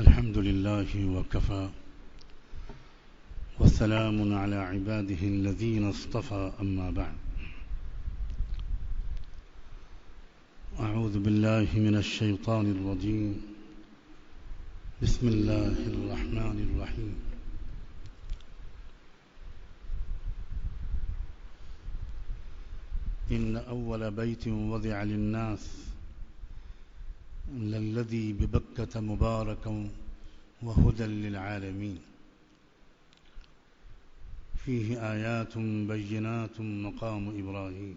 الحمد لله وكفى وسلام على عباده الذين اصطفى أما بعد أعوذ بالله من الشيطان الرجيم بسم الله الرحمن الرحيم إن أول بيت وضع للناس للذي ببكة مباركا وهدى للعالمين فيه آيات بينات مقام إبراهيم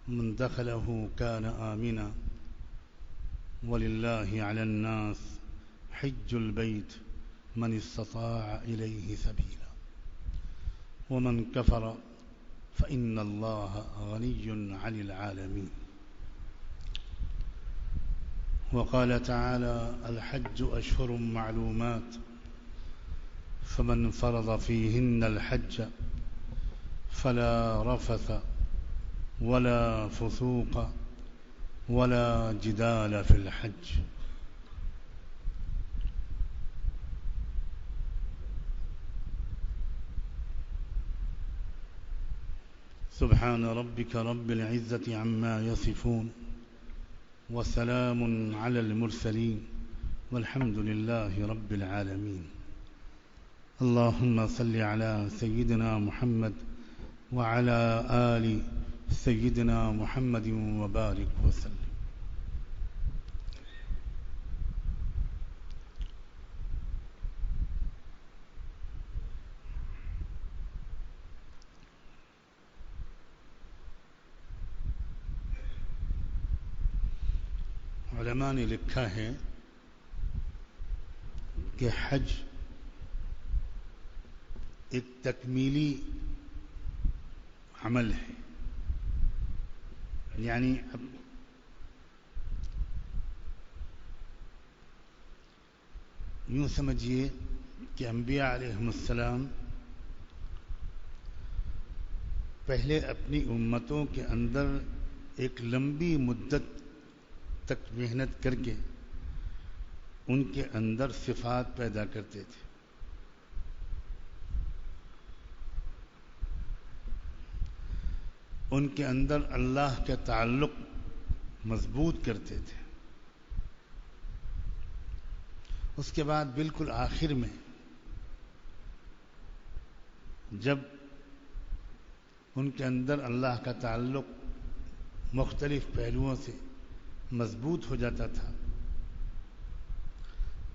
من دخله كان آمنا ولله على الناس حج البيت من استطاع إليه سبيلا ومن كفر فإن الله غني عن العالمين وقال تعالى الحج أشهر معلومات فمن فرض فيهن الحج فلا رفث ولا فسوق ولا جدال في الحج سبحان ربك رب العزة عما يصفون وسلام على المرسلين والحمد لله رب العالمين اللهم صل على سيدنا محمد وعلى آل سيدنا محمد وبارك وسلم علماء نے لکھا ہے کہ حج ایک تکمیلی عمل ہے، یعنی یوں سمجھیے کہ انبیاء علیہم السلام پہلے اپنی امتوں کے اندر ایک لمبی مدت تک محنت کر کے ان کے اندر صفات پیدا کرتے تھے، ان کے اندر اللہ کا تعلق مضبوط کرتے تھے۔ اس کے بعد بالکل آخر میں جب ان کے اندر اللہ کا تعلق مختلف پہلوؤں سے مضبوط ہو جاتا تھا،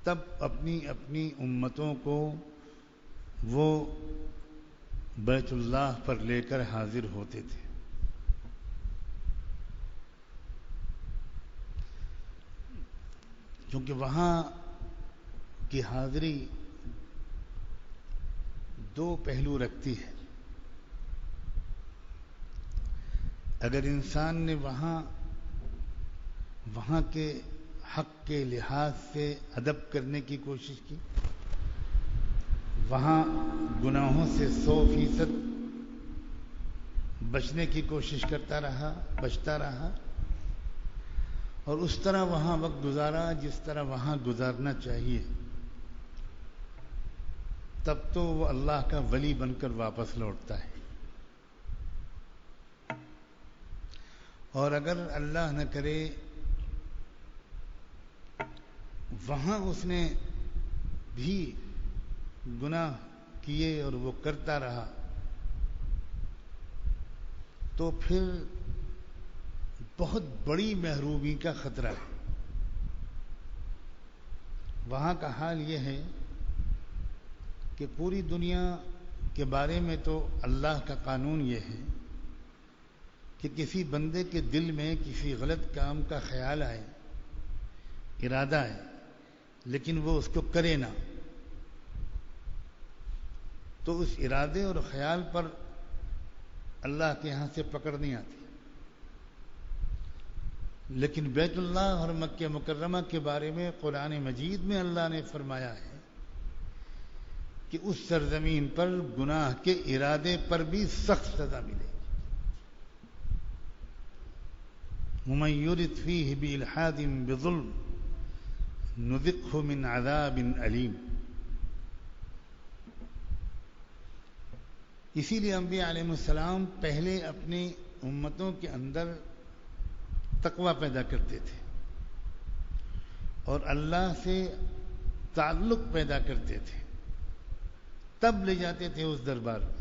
تب اپنی اپنی امتوں کو وہ بیت اللہ پر لے کر حاضر ہوتے تھے۔ کیونکہ وہاں کی حاضری دو پہلو رکھتی ہے۔ اگر انسان نے وہاں کے حق کے لحاظ سے ادب کرنے کی کوشش کی، وہاں گناہوں سے 100% بچنے کی کوشش کرتا رہا، بچتا رہا، اور اس طرح وہاں وقت گزارا جس طرح وہاں گزارنا چاہیے، تب تو وہ اللہ کا ولی بن کر واپس لوٹتا ہے۔ اور اگر اللہ نہ کرے وہاں اس نے بھی گناہ کیے اور وہ کرتا رہا، تو پھر بہت بڑی محرومی کا خطرہ ہے۔ وہاں کا حال یہ ہے کہ پوری دنیا کے بارے میں تو اللہ کا قانون یہ ہے کہ کسی بندے کے دل میں کسی غلط کام کا خیال آئے، ارادہ ہے، لیکن وہ اس کو کرے نہ، تو اس ارادے اور خیال پر اللہ کے ہاں سے پکڑ نہیں آتی۔ لیکن بیت اللہ اور مکہ مکرمہ کے بارے میں قرآن مجید میں اللہ نے فرمایا ہے کہ اس سرزمین پر گناہ کے ارادے پر بھی سخت سزا ملے گی۔ ومن يرد فيه بإلحاد بظلم نذقه من عذاب علیم. اسی لیے انبیاء علیہ السلام پہلے اپنی امتوں کے اندر تقوی پیدا کرتے تھے اور اللہ سے تعلق پیدا کرتے تھے، تب لے جاتے تھے اس دربار میں.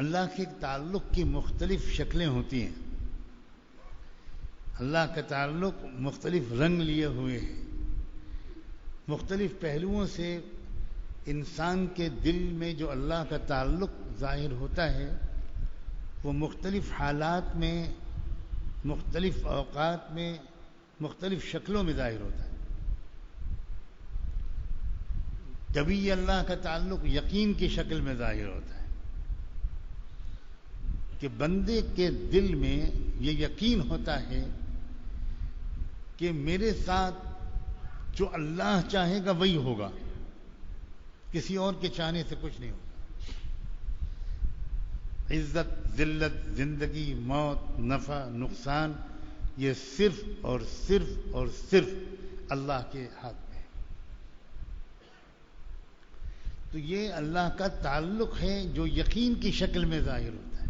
اللہ کے تعلق کی مختلف شکلیں ہوتی ہیں. اللہ کا تعلق مختلف رنگ لیے ہوئے ہیں. مختلف پہلوؤں سے انسان کے دل میں جو اللہ کا تعلق ظاہر ہوتا ہے وہ مختلف حالات میں، مختلف اوقات میں، مختلف شکلوں میں ظاہر ہوتا ہے. کبھی یہ اللہ کا تعلق یقین کی شکل میں ظاہر ہوتا ہے کہ بندے کے دل میں یہ یقین ہوتا ہے کہ میرے ساتھ جو اللہ چاہے گا وہی ہوگا، کسی اور کے چاہنے سے کچھ نہیں ہوگا. عزت، ذلت، زندگی، موت، نفع، نقصان، یہ صرف اور صرف اور صرف اللہ کے ہاتھ میں ہے. تو یہ اللہ کا تعلق ہے جو یقین کی شکل میں ظاہر ہوتا ہے.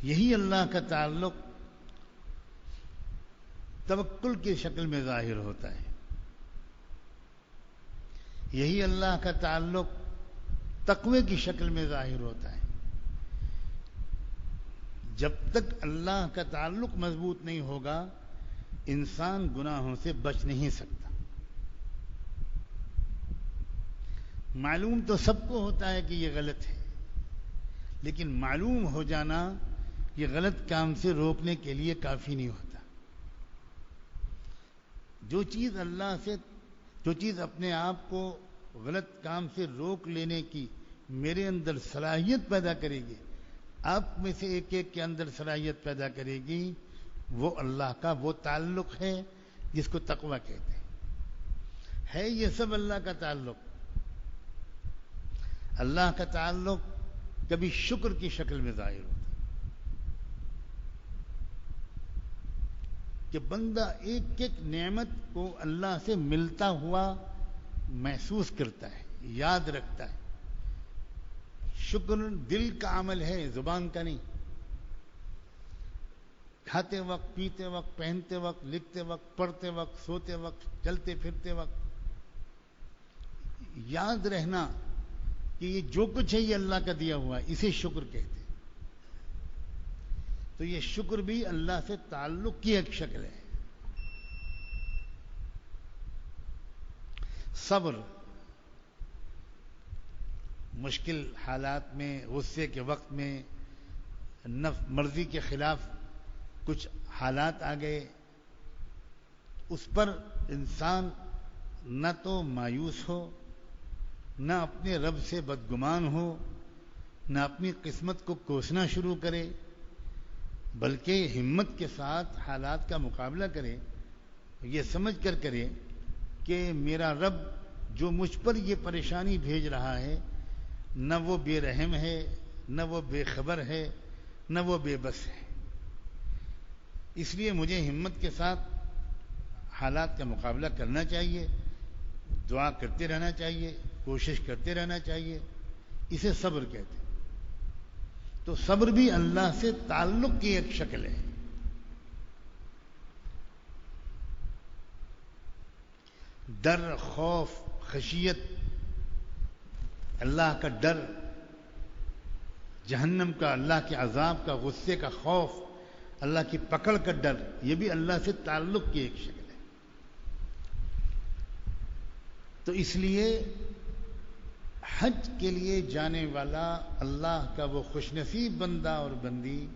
یہی اللہ کا تعلق توکل کی شکل میں ظاہر ہوتا ہے. یہی اللہ کا تعلق تقوی کی شکل میں ظاہر ہوتا ہے. جب تک اللہ کا تعلق مضبوط نہیں ہوگا انسان گناہوں سے بچ نہیں سکتا. معلوم تو سب کو ہوتا ہے کہ یہ غلط ہے، لیکن معلوم ہو جانا یہ غلط کام سے روکنے کے لیے کافی نہیں ہوتا. جو چیز اپنے آپ کو غلط کام سے روک لینے کی میرے اندر صلاحیت پیدا کرے گی، آپ میں سے ایک ایک کے اندر صلاحیت پیدا کرے گی، وہ اللہ کا وہ تعلق ہے جس کو تقوی کہتے ہیں. ہے یہ سب اللہ کا تعلق. اللہ کا تعلق کبھی شکر کی شکل میں ظاہر ہوتا ہے کہ بندہ ایک ایک نعمت کو اللہ سے ملتا ہوا محسوس کرتا ہے، یاد رکھتا ہے. شکر دل کا عمل ہے، زبان کا نہیں. کھاتے وقت، پیتے وقت، پہنتے وقت، لکھتے وقت، پڑھتے وقت، سوتے وقت، چلتے پھرتے وقت یاد رہنا کہ یہ جو کچھ ہے یہ اللہ کا دیا ہوا ہے، اسے شکر کہتے ہیں. تو یہ شکر بھی اللہ سے تعلق کی ایک شکل ہے. صبر، مشکل حالات میں، غصے کے وقت میں، مرضی کے خلاف کچھ حالات آ گئے، اس پر انسان نہ تو مایوس ہو، نہ اپنے رب سے بدگمان ہو، نہ اپنی قسمت کو کوسنا شروع کرے، بلکہ ہمت کے ساتھ حالات کا مقابلہ کرے، یہ سمجھ کر کرے کہ میرا رب جو مجھ پر یہ پریشانی بھیج رہا ہے نہ وہ بے رحم ہے، نہ وہ بے خبر ہے، نہ وہ بے بس ہے. اس لیے مجھے ہمت کے ساتھ حالات کا مقابلہ کرنا چاہیے، دعا کرتے رہنا چاہیے، کوشش کرتے رہنا چاہیے. اسے صبر کہتے ہیں. تو صبر بھی اللہ سے تعلق کی ایک شکل ہے. ڈر، خوف، خشیت، اللہ کا ڈر، جہنم کا، اللہ کے عذاب کا، غصے کا خوف، اللہ کی پکڑ کا ڈر، یہ بھی اللہ سے تعلق کی ایک شکل ہے. تو اس لیے حج کے لیے جانے والا اللہ کا وہ خوش نصیب بندہ اور بندی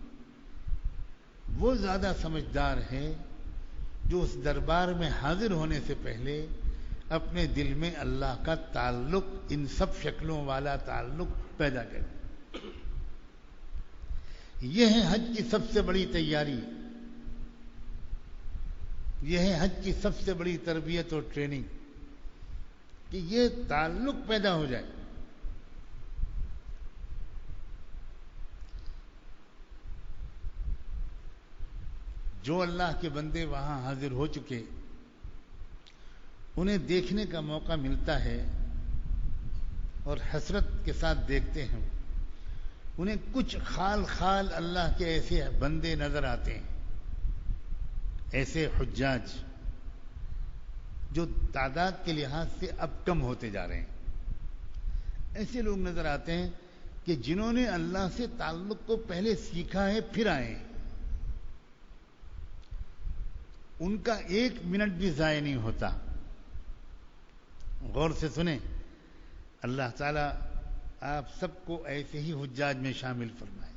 وہ زیادہ سمجھدار ہے جو اس دربار میں حاضر ہونے سے پہلے اپنے دل میں اللہ کا تعلق، ان سب شکلوں والا تعلق پیدا کرے. یہ ہے حج کی سب سے بڑی تیاری، یہ ہے حج کی سب سے بڑی تربیت اور ٹریننگ کہ یہ تعلق پیدا ہو جائے. جو اللہ کے بندے وہاں حاضر ہو چکے انہیں دیکھنے کا موقع ملتا ہے اور حسرت کے ساتھ دیکھتے ہیں، انہیں کچھ خال خال اللہ کے ایسے بندے نظر آتے ہیں، ایسے حجاج جو تعداد کے لحاظ سے اب کم ہوتے جا رہے ہیں، ایسے لوگ نظر آتے ہیں کہ جنہوں نے اللہ سے تعلق کو پہلے سیکھا ہے پھر آئے ہیں، ان کا ایک منٹ بھی ضائع نہیں ہوتا۔ غور سے سنیں، اللہ تعالیٰ آپ سب کو ایسے ہی حجاج میں شامل فرمائے۔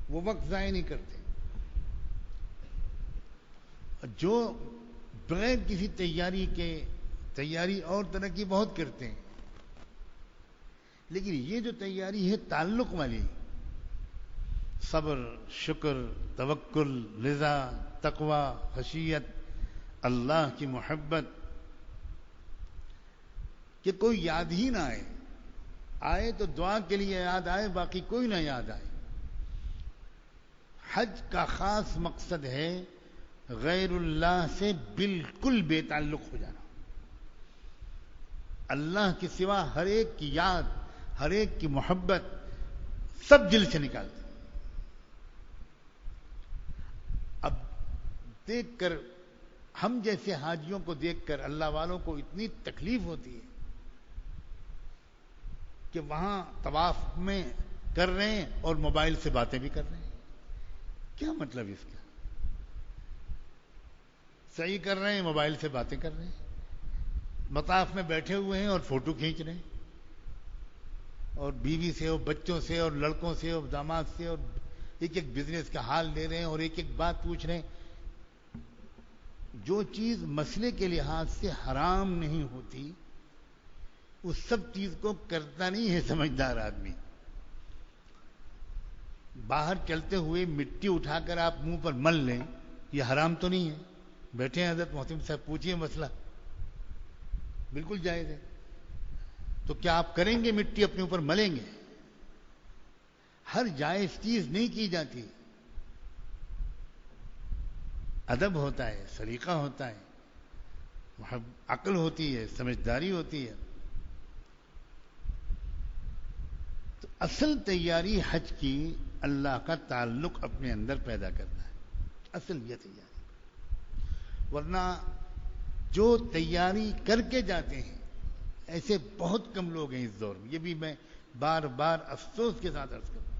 وہ وقت ضائع نہیں کرتے، جو بغیر کسی تیاری کے، تیاری اور طرح کی بہت کرتے ہیں، لیکن یہ جو تیاری ہے تعلق والی، صبر، شکر، توکل، رضا، تقوی، خشیت، اللہ کی محبت، کہ کوئی یاد ہی نہ آئے، آئے تو دعا کے لیے یاد آئے، باقی کوئی نہ یاد آئے۔ حج کا خاص مقصد ہے غیر اللہ سے بالکل بے تعلق ہو جانا، اللہ کے سوا ہر ایک کی یاد، ہر ایک کی محبت سب دل سے نکال دیں۔ اب دیکھ کر، ہم جیسے حاجیوں کو دیکھ کر اللہ والوں کو اتنی تکلیف ہوتی ہے کہ وہاں طواف میں کر رہے ہیں اور موبائل سے باتیں بھی کر رہے ہیں۔ کیا مطلب اس کا؟ صحیح کر رہے ہیں، موبائل سے باتیں کر رہے ہیں، مطاف میں بیٹھے ہوئے ہیں اور فوٹو کھینچ رہے ہیں، اور بیوی سے اور بچوں سے اور لڑکوں سے اور داماد سے اور ایک ایک بزنس کا حال لے رہے ہیں اور ایک ایک بات پوچھ رہے ہیں۔ جو چیز مسئلے کے لحاظ سے حرام نہیں ہوتی اس سب چیز کو کرتا نہیں ہے سمجھدار آدمی۔ باہر چلتے ہوئے مٹی اٹھا کر آپ منہ پر مل لیں، یہ حرام تو نہیں ہے؟ بیٹھے ہیں حضرت محتم صاحب، پوچھئے مسئلہ، بالکل جائز ہے۔ تو کیا آپ کریں گے؟ مٹی اپنے اوپر ملیں گے؟ ہر جائز چیز نہیں کی جاتی، ادب ہوتا ہے، سلیقہ ہوتا ہے، عقل ہوتی ہے، سمجھداری ہوتی ہے۔ تو اصل تیاری حج کی اللہ کا تعلق اپنے اندر پیدا کرنا ہے، اصل یہ تیاری۔ ورنہ جو تیاری کر کے جاتے ہیں ایسے بہت کم لوگ ہیں اس دور میں، یہ بھی میں بار بار افسوس کے ساتھ عرض کرتا ہوں۔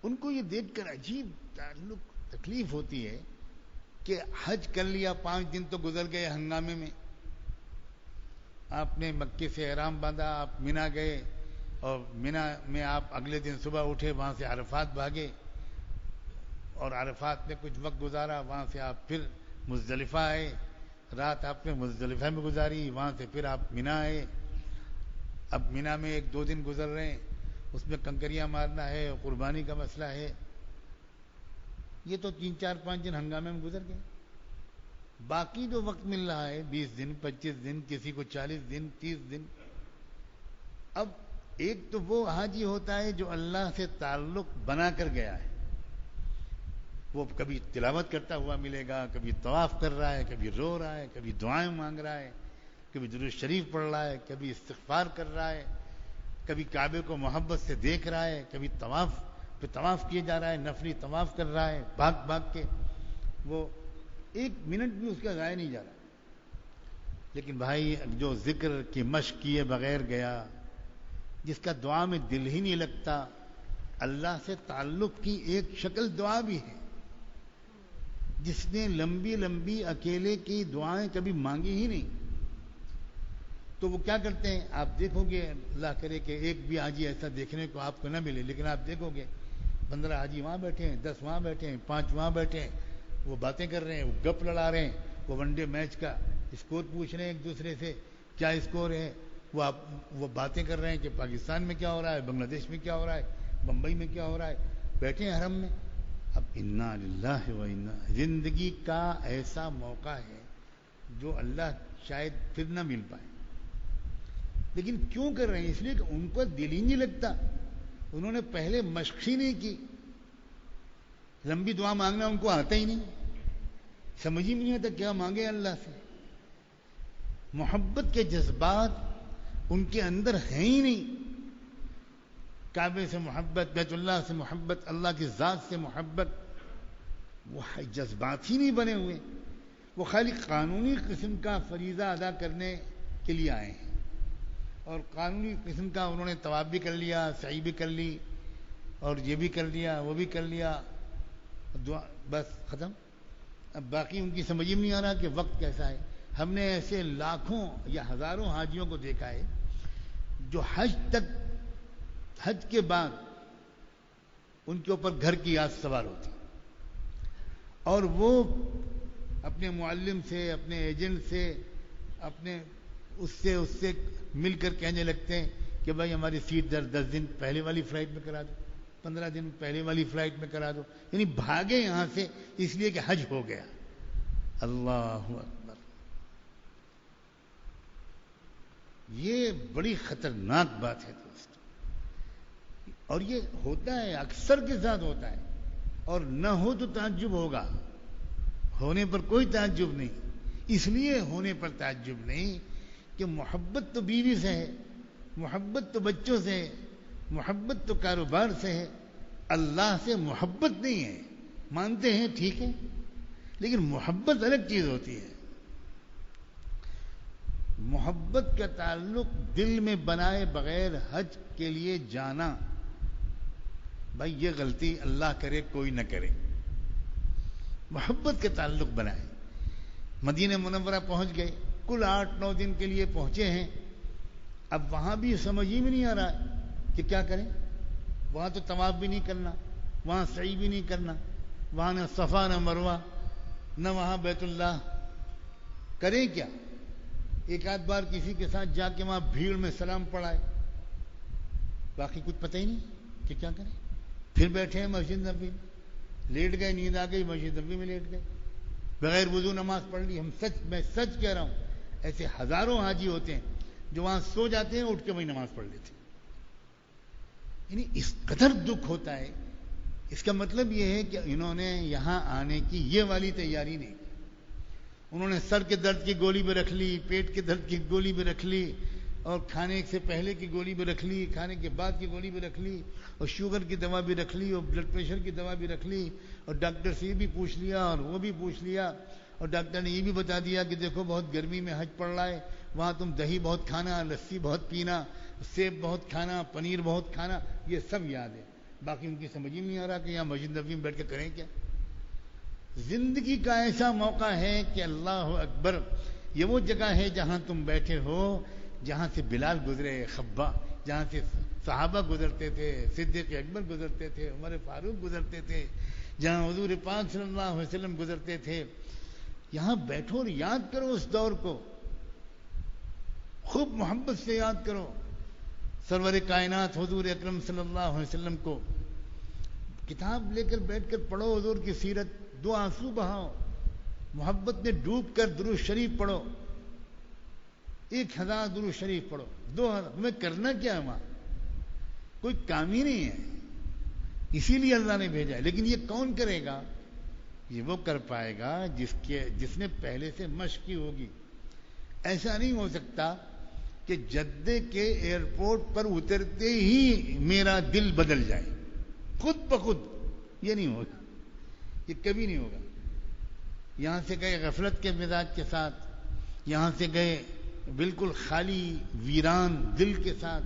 ان کو یہ دیکھ کر عجیب تعلق، تکلیف ہوتی ہے کہ حج کر لیا، 5 دن تو گزر گئے ہنگامے میں، آپ نے مکے سے احرام باندھا، آپ مینا گئے، اور مینا میں آپ اگلے دن صبح اٹھے، وہاں سے عرفات بھاگے اور عرفات میں کچھ وقت گزارا، وہاں سے آپ پھر مزدلفہ آئے، رات آپ نے مزدلفہ میں گزاری، وہاں سے پھر آپ مینا آئے۔ اب مینا میں 1-2 دن گزر رہے ہیں، اس میں کنکریاں مارنا ہے، قربانی کا مسئلہ ہے، یہ تو 3-4-5 دن ہنگامے میں گزر گئے۔ باقی جو وقت مل رہا ہے 20 دن، 25 دن، کسی کو 40 دن، 30 دن۔ اب ایک تو وہ حاجی ہوتا ہے جو اللہ سے تعلق بنا کر گیا ہے، وہ کبھی تلاوت کرتا ہوا ملے گا، کبھی طواف کر رہا ہے، کبھی رو رہا ہے، کبھی دعائیں مانگ رہا ہے، کبھی درود شریف پڑھ رہا ہے، کبھی استغفار کر رہا ہے، کبھی کعبے کو محبت سے دیکھ رہا ہے، کبھی طواف پہ طواف کیے جا رہا ہے، نفلی طواف کر رہا ہے، بھاگ بھاگ کے، وہ 1 منٹ بھی اس کا ضائع نہیں جا رہا۔ لیکن بھائی جو ذکر کی مشق کیے بغیر گیا، جس کا دعا میں دل ہی نہیں لگتا، اللہ سے تعلق کی ایک شکل دعا بھی ہے، جس نے لمبی لمبی اکیلے کی دعائیں کبھی مانگی ہی نہیں، تو وہ کیا کرتے ہیں؟ آپ دیکھو گے، اللہ کرے کہ ایک بھی حاجی ایسا دیکھنے کو آپ کو نہ ملے، لیکن آپ دیکھو گے 15 حاجی وہاں بیٹھے ہیں، 10 وہاں بیٹھے ہیں، 5 وہاں بیٹھے ہیں، وہ باتیں کر رہے ہیں، وہ گپ لڑا رہے ہیں، وہ ون ڈے میچ کا اسکور پوچھ رہے ہیں ایک دوسرے سے، کیا اسکور ہے، وہ باتیں کر رہے ہیں کہ پاکستان میں کیا ہو رہا ہے، بنگلہ دیش میں کیا ہو رہا ہے، بمبئی میں کیا ہو رہا ہے، بیٹھے ہیں حرم میں۔ اب انا للہ و انا، زندگی کا ایسا موقع ہے جو اللہ شاید پھر نہ مل پائے، لیکن کیوں کر رہے ہیں؟ اس لیے کہ ان کو دل ہی نہیں لگتا، انہوں نے پہلے مشق ہی نہیں کی، لمبی دعا مانگنا ان کو آتا ہی نہیں, سمجھ ہی نہیں آتا کیا مانگے اللہ سے. محبت کے جذبات ان کے اندر ہیں ہی نہیں. کعبے سے محبت, بیت اللہ سے محبت, اللہ کی ذات سے محبت, وہ جذبات ہی نہیں بنے ہوئے. وہ خالی قانونی قسم کا فریضہ ادا کرنے کے لیے آئے ہیں, اور قانونی قسم کا انہوں نے طواف بھی کر لیا, سعی بھی کر لی, اور یہ بھی کر لیا, وہ بھی کر لیا, دعا بس ختم. اب باقی ان کی سمجھ میں نہیں آ رہا کہ وقت کیسا ہے. ہم نے ایسے لاکھوں یا ہزاروں حاجیوں کو دیکھا ہے جو حج کے بعد ان کے اوپر گھر کی یاد سوار ہوتی, اور وہ اپنے معلم سے, اپنے ایجنٹ سے, اپنے اس سے مل کر کہنے لگتے ہیں کہ بھائی ہماری سیٹ 10 دن پہلے والی فلائٹ میں کرا دو, 15 دن پہلے والی فلائٹ میں کرا دو. یعنی بھاگے یہاں سے اس لیے کہ حج ہو گیا. اللہ اکبر. یہ بڑی خطرناک بات ہے دوستو, اور یہ ہوتا ہے اکثر کے ساتھ ہوتا ہے, اور نہ ہو تو تعجب ہوگا, ہونے پر کوئی تعجب نہیں. اس لیے ہونے پر تعجب نہیں کہ محبت تو بیوی سے ہے, محبت تو بچوں سے ہے, محبت تو کاروبار سے ہے, اللہ سے محبت نہیں ہے. مانتے ہیں ٹھیک ہے, لیکن محبت الگ چیز ہوتی ہے. محبت کا تعلق دل میں بنائے بغیر حج کے لیے جانا, بھائی یہ غلطی اللہ کرے کوئی نہ کرے. محبت کا تعلق بنائے. مدینہ منورہ پہنچ گئے, کل 8-9 دن کے لیے پہنچے ہیں. اب وہاں بھی سمجھ ہی میں نہیں آ رہا ہے کہ کیا کریں. وہاں تو طواف بھی نہیں کرنا, وہاں سعی بھی نہیں کرنا, وہاں نہ صفا نہ مروہ, نہ وہاں بیت اللہ. کریں کیا؟ ایک آدھ بار کسی کے ساتھ جا کے وہاں بھیڑ میں سلام پڑھائے, باقی کچھ پتہ ہی نہیں کہ کیا کریں. پھر بیٹھے ہیں مسجد نبوی, لیٹ گئے, نیند آ گئی, مسجد نبوی میں لیٹ گئے, بغیر وضو نماز پڑھ لی. میں سچ کہہ رہا ہوں, ایسے ہزاروں حاجی ہوتے ہیں جو وہاں سو جاتے ہیں, اٹھ کے وہی نماز پڑھ لیتے ہیں. یعنی اس قدر دکھ ہوتا ہے. اس کا مطلب یہ ہے کہ انہوں نے یہاں آنے کی یہ والی تیاری نہیں. انہوں نے سر کے درد کی گولی بھی رکھ لی, پیٹ کے درد کی گولی بھی رکھ لی, اور کھانے سے پہلے کی گولی بھی رکھ لی, کھانے کے بعد کی گولی بھی رکھ لی, اور شوگر کی دوا بھی رکھ لی, اور بلڈ پریشر کی دوا بھی رکھ لی, اور ڈاکٹر سے یہ بھی پوچھ لیا اور وہ بھی پوچھ لیا, اور ڈاکٹر نے یہ بھی بتا دیا کہ دیکھو بہت گرمی میں حج پڑ رہا ہے, وہاں تم دہی بہت کھانا, لسی بہت پینا, سیب بہت کھانا, پنیر بہت کھانا. یہ سب یاد ہے. باقی ان کی سمجھ ہی نہیں آ رہا کہ یہاں مسجد نبوی میں بیٹھ کے کریں کیا. زندگی کا ایسا موقع ہے کہ اللہ اکبر, یہ وہ جگہ ہے جہاں تم بیٹھے ہو, جہاں سے بلال گزرے, خبا, جہاں سے صحابہ گزرتے تھے, صدیق اکبر گزرتے تھے, عمر فاروق گزرتے تھے, جہاں حضور پاک صلی اللہ علیہ وسلم گزرتے تھے. یہاں بیٹھو اور یاد کرو اس دور کو, خوب محبت سے یاد کرو سرور کائنات حضور اکرم صلی اللہ علیہ وسلم کو. کتاب لے کر بیٹھ کر پڑھو حضور کی سیرت, 2 آنسو بہاؤ, محبت میں ڈوب کر درود شریف پڑھو, 1000 درود شریف پڑھو, 2000. ہمیں کرنا کیا ہے وہاں؟ کوئی کام ہی نہیں ہے, اسی لیے اللہ نے بھیجا ہے. لیکن یہ کون کرے گا؟ یہ وہ کر پائے گا جس نے پہلے سے مشق کی ہوگی. ایسا نہیں ہو سکتا کہ جدے کے ایئرپورٹ پر اترتے ہی میرا دل بدل جائے خود بخود. یہ نہیں ہوگا, یہ کبھی نہیں ہوگا. یہاں سے گئے غفلت کے مزاج کے ساتھ, یہاں سے گئے بالکل خالی ویران دل کے ساتھ,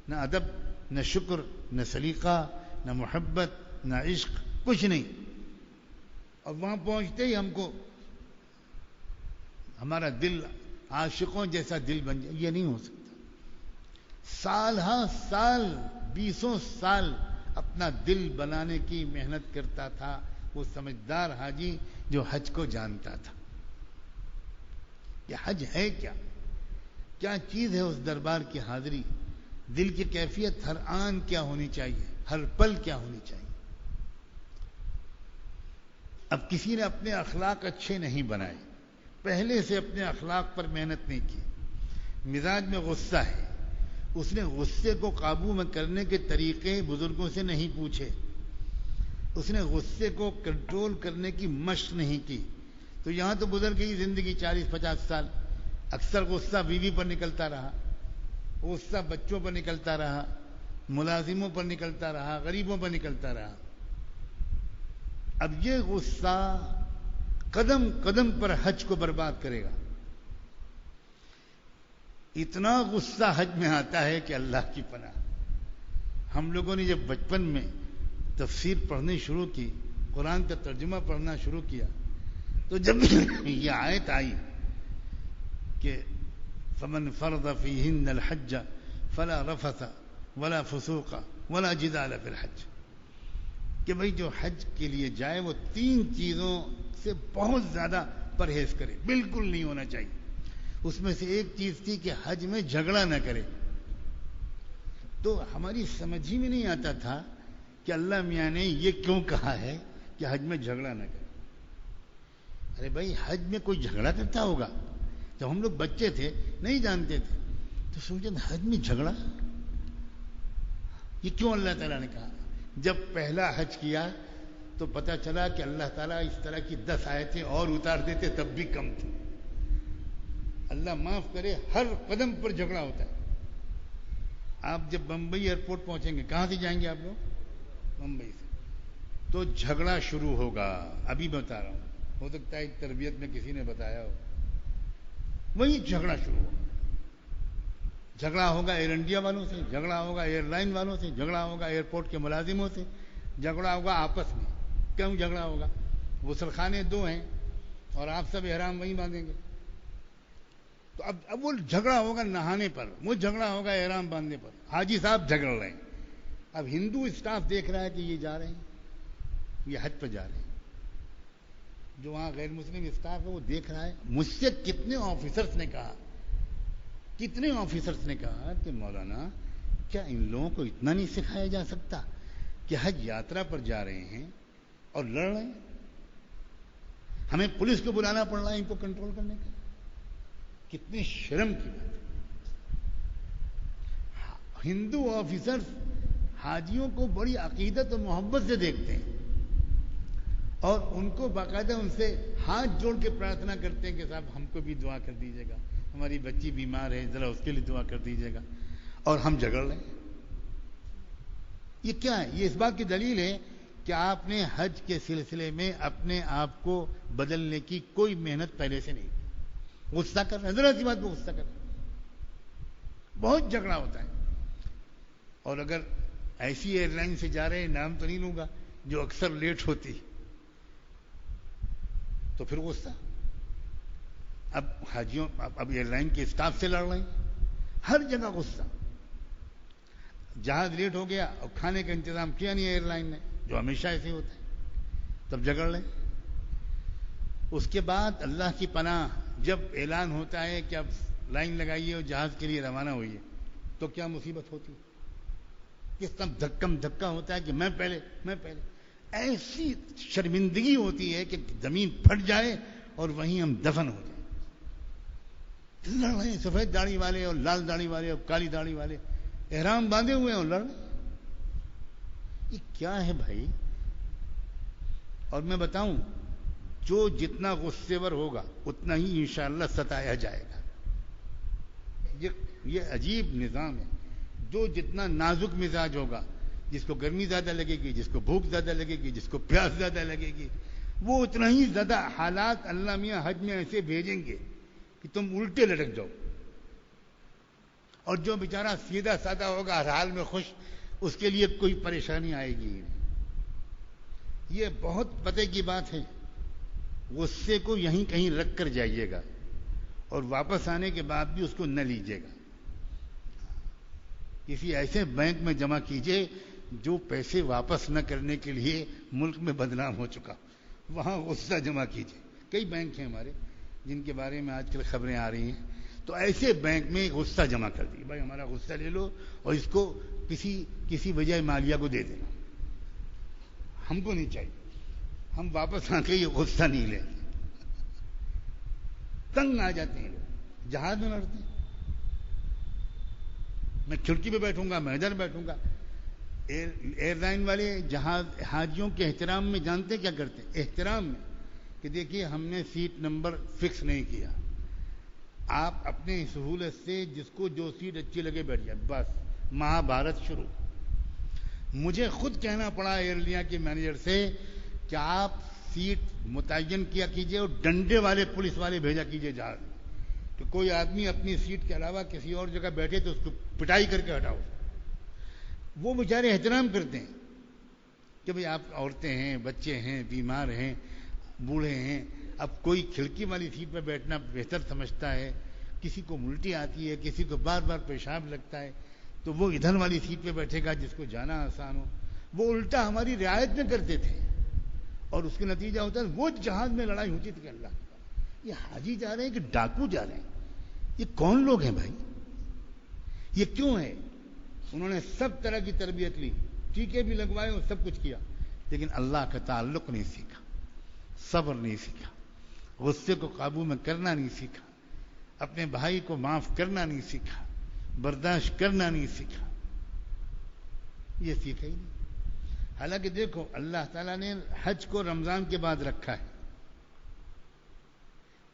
نہ ادب, نہ شکر, نہ سلیقہ, نہ محبت, نہ عشق, کچھ نہیں. اور وہاں پہنچتے ہی ہم کو ہمارا دل عاشقوں جیسا دل بن جائے. یہ نہیں ہو سکتا. سال ہاں سال, 20 سال اپنا دل بنانے کی محنت کرتا تھا وہ سمجھدار حاجی جو حج کو جانتا تھا. یہ حج ہے کیا, کیا چیز ہے اس دربار کی حاضری, دل کی کیفیت ہر آن کیا ہونی چاہیے, ہر پل کیا ہونی چاہیے. اب کسی نے اپنے اخلاق اچھے نہیں بنائے, پہلے سے اپنے اخلاق پر محنت نہیں کی, مزاج میں غصہ ہے, اس نے غصے کو قابو میں کرنے کے طریقے بزرگوں سے نہیں پوچھے, اس نے غصے کو کنٹرول کرنے کی مشق نہیں کی. تو یہاں تو گزر گئی زندگی 40-50 سال. اکثر غصہ بیوی پر نکلتا رہا, غصہ بچوں پر نکلتا رہا, ملازموں پر نکلتا رہا, غریبوں پر نکلتا رہا. اب یہ غصہ قدم قدم پر حج کو برباد کرے گا. اتنا غصہ حج میں آتا ہے کہ اللہ کی پناہ. ہم لوگوں نے جب بچپن میں تفسیر پڑھنی شروع کی, قرآن کا ترجمہ پڑھنا شروع کیا, تو جب یہ آیت آئی کہ فمن فرض فیہن الحج فلا رفث ولا فسوق ولا جدال فی الحج, کہ بھئی جو حج کے لیے جائے وہ 3 چیزوں سے بہت زیادہ پرہیز کرے, بالکل نہیں ہونا چاہیے. اس میں سے ایک چیز تھی کہ حج میں جھگڑا نہ کرے. تو ہماری سمجھ ہی میں نہیں آتا تھا کہ اللہ میاں نے یہ کیوں کہا ہے کہ حج میں جھگڑا نہ کرے. ارے بھائی حج میں کوئی جھگڑا کرتا ہوگا؟ جب ہم لوگ بچے تھے نہیں جانتے تھے تو سوچے حج میں جھگڑا یہ کیوں اللہ تعالیٰ نے کہا. جب پہلا حج کیا تو پتہ چلا کہ اللہ تعالیٰ اس طرح کی 10 آیتیں اور اتار دیتے تب بھی کم تھی. اللہ معاف کرے, ہر قدم پر جھگڑا ہوتا ہے. آپ جب بمبئی ایئرپورٹ پہنچیں گے, کہاں سے جائیں گے آپ لوگ؟ بمبئی سے. تو جھگڑا شروع ہوگا. ابھی میں بتا رہا ہوں, ہو سکتا ہے تربیت میں کسی نے بتایا ہو. وہی جھگڑا شروع ہوگا. جھگڑا ہوگا ایئر انڈیا والوں سے, جھگڑا ہوگا ایئر لائن والوں سے, جھگڑا ہوگا ایئرپورٹ کے ملازموں سے, جھگڑا ہوگا آپس میں. کیوں جھگڑا ہوگا؟ غسل خانے 2 ہیں اور آپ سب احرام وہیں باندھیں گے. تو اب وہ جھگڑا ہوگا نہانے پر, وہ جھگڑا ہوگا احرام باندھنے پر. حاجی صاحب جھگڑ رہے ہیں. اب ہندو اسٹاف دیکھ رہا ہے کہ یہ جا رہے ہیں, یہ حج پہ جا رہے ہیں. جو وہاں غیر مسلم اسٹاف ہے وہ دیکھ رہا ہے. مجھ سے کتنے آفیسرز نے کہا کہ مولانا کیا ان لوگوں کو اتنا نہیں سکھایا جا سکتا کہ حج یاترا پر جا رہے ہیں اور لڑ رہے ہیں, ہمیں پولیس کو بلانا پڑ رہا ہے ان کو کنٹرول کرنے کا. کتنی شرم کی بات ہے. ہندو آفیسرز حاجیوں کو بڑی عقیدت و محبت سے دیکھتے ہیں اور ان کو باقاعدہ ان سے ہاتھ جوڑ کے پرارتھنا کرتے ہیں کہ صاحب ہم کو بھی دعا کر دیجیے گا, ہماری بچی بیمار ہے ذرا اس کے لیے دعا کر دیجیے گا. اور ہم جھگڑ رہے ہیں. یہ کیا ہے؟ یہ اس بات کی دلیل ہے کہ آپ نے حج کے سلسلے میں اپنے آپ کو بدلنے کی کوئی محنت پہلے سے نہیں کی. غصہ کر رہے ہیں, ذرا سی بات پہ غصہ کر رہے ہیں, بہت جھگڑا ہوتا ہے. اور اگر ایسی ایئر لائن سے جا رہے ہیں, نام تو نہیں لوں گا, جو اکثر لیٹ ہوتی, تو پھر غصہ. اب حاجیوں اب ایئر لائن کے اسٹاف سے لڑ رہے ہیں, ہر جگہ غصہ. جہاز لیٹ ہو گیا اور کھانے کا انتظام کیا نہیں ایئر لائن نے, جو ہمیشہ ایسے ہوتا ہے, تب جھگڑ رہے ہیں. اس کے بعد اللہ کی پناہ, جب اعلان ہوتا ہے کہ اب لائن لگائیے اور جہاز کے لیے روانہ ہوئیے, تو کیا مصیبت ہوتی ہے, کس طرح دھکم دھکا ہوتا ہے کہ میں پہلے. ایسی شرمندگی ہوتی ہے کہ زمین پھٹ جائے اور وہیں ہم دفن ہو جائیں. لڑ رہے ہیں سفید داڑھی والے اور لال داڑھی والے اور کالی داڑھی والے, احرام باندھے ہوئے ہیں اور لڑ رہے ہیں. یہ کیا ہے بھائی؟ اور میں بتاؤں, جو جتنا غصے ور ہوگا اتنا ہی انشاءاللہ ستایا جائے گا. یہ عجیب نظام ہے. جو جتنا نازک مزاج ہوگا, جس کو گرمی زیادہ لگے گی, جس کو بھوک زیادہ لگے گی, جس کو پیاس زیادہ لگے گی, وہ اتنا ہی زیادہ حالات اللہ میاں حج میں ایسے بھیجیں گے کہ تم الٹے لٹک جاؤ. اور جو بیچارہ سیدھا سادہ ہوگا, ہر حال میں خوش, اس کے لیے کوئی پریشانی آئے گی. یہ بہت پتے کی بات ہے. غصے کو یہیں کہیں رکھ کر جائیے گا اور واپس آنے کے بعد بھی اس کو نہ لیجیے گا. کسی ایسے بینک میں جمع کیجیے جو پیسے واپس نہ کرنے کے لیے ملک میں بدنام ہو چکا, وہاں غصہ جمع کیجیے. کئی بینک ہیں ہمارے جن کے بارے میں آج کل خبریں آ رہی ہیں, تو ایسے بینک میں غصہ جمع کر دیجیے. بھائی ہمارا غصہ لے لو اور اس کو کسی وجہ مالیہ کو دے دینا, ہم کو نہیں چاہیے, ہم واپس آ کے یہ غصہ نہیں لیں. تنگ آ جاتے ہیں لوگ, جہاز میں لڑتے ہیں, میں کھڑکی پہ بیٹھوں گا, میں ادھر بیٹھوں گا. ایئر لائن والے جہاز حاجیوں کے احترام میں جانتے کیا کرتے ہیں؟ احترام میں کہ دیکھیے ہم نے سیٹ نمبر فکس نہیں کیا، آپ اپنی سہولت سے جس کو جو سیٹ اچھی لگے بیٹھ جائے، بس مہابھارت شروع۔ مجھے خود کہنا پڑا ایئر انڈیا کے مینیجر سے کہ آپ سیٹ متعین کیا کیجئے اور ڈنڈے والے پولیس والے بھیجا کیجئے جہاز، کہ کوئی آدمی اپنی سیٹ کے علاوہ کسی اور جگہ بیٹھے تو اس کو پٹائی کر کے ہٹاؤ۔ وہ بیچارے احترام کرتے ہیں کہ بھئی آپ عورتیں ہیں، بچے ہیں، بیمار ہیں، بوڑھے ہیں، اب کوئی کھڑکی والی سیٹ پہ بیٹھنا بہتر سمجھتا ہے، کسی کو الٹی آتی ہے، کسی کو بار بار پیشاب لگتا ہے تو وہ ادھر والی سیٹ پہ بیٹھے گا جس کو جانا آسان ہو۔ وہ الٹا ہماری رعایت میں کرتے تھے اور اس کے نتیجہ ہوتا ہے وہ جہاز میں لڑائی ہوتی تھی کہ اللہ، یہ حاجی جا رہے ہیں کہ ڈاکو جا رہے ہیں، یہ کون لوگ ہیں بھائی، یہ کیوں ہے؟ انہوں نے سب طرح کی تربیت لی، ٹیکے بھی لگوائے اور سب کچھ کیا، لیکن اللہ کا تعلق نہیں سیکھا، صبر نہیں سیکھا، غصے کو قابو میں کرنا نہیں سیکھا، اپنے بھائی کو معاف کرنا نہیں سیکھا، برداشت کرنا نہیں سیکھا، یہ سیکھا ہی نہیں۔ حالانکہ دیکھو اللہ تعالیٰ نے حج کو رمضان کے بعد رکھا ہے،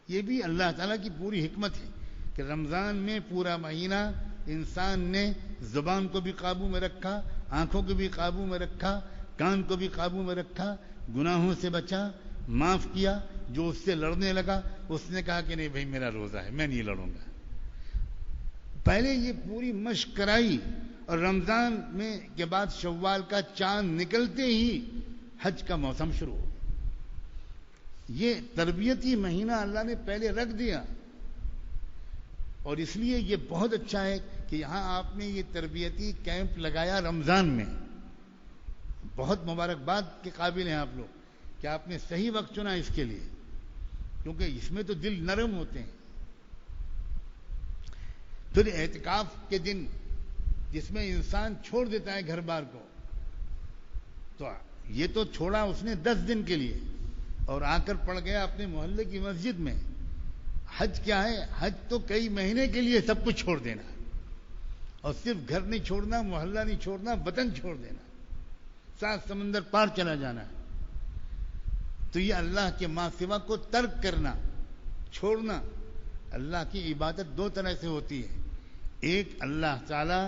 یہ بھی اللہ تعالیٰ کی پوری حکمت ہے کہ رمضان میں پورا مہینہ انسان نے زبان کو بھی قابو میں رکھا، آنکھوں کو بھی قابو میں رکھا، کان کو بھی قابو میں رکھا، گناہوں سے بچا، معاف کیا۔ جو اس سے لڑنے لگا اس نے کہا کہ نہیں بھائی میرا روزہ ہے، میں نہیں لڑوں گا۔ پہلے یہ پوری مشق کرائی اور رمضان میں کے بعد شوال کا چاند نکلتے ہی حج کا موسم شروع ہو۔ یہ تربیتی مہینہ اللہ نے پہلے رکھ دیا، اور اس لیے یہ بہت اچھا ہے کہ یہاں آپ نے یہ تربیتی کیمپ لگایا رمضان میں۔ بہت مبارکباد کے قابل ہیں آپ لوگ کہ آپ نے صحیح وقت چنا اس کے لیے، کیونکہ اس میں تو دل نرم ہوتے ہیں۔ پھر اعتکاف کے دن جس میں انسان چھوڑ دیتا ہے گھر بار کو، تو یہ تو چھوڑا اس نے 10 دن کے لیے اور آ کر پڑ گیا اپنے محلے کی مسجد میں۔ حج کیا ہے؟ حج تو کئی مہینے کے لیے سب کچھ چھوڑ دینا، اور صرف گھر نہیں چھوڑنا، محلہ نہیں چھوڑنا، وطن چھوڑ دینا، 7 سمندر پار چلا جانا ہے۔ تو یہ اللہ کے ماں سوا کو ترک کرنا، چھوڑنا۔ اللہ کی عبادت 2 طرح سے ہوتی ہے، ایک اللہ تعالی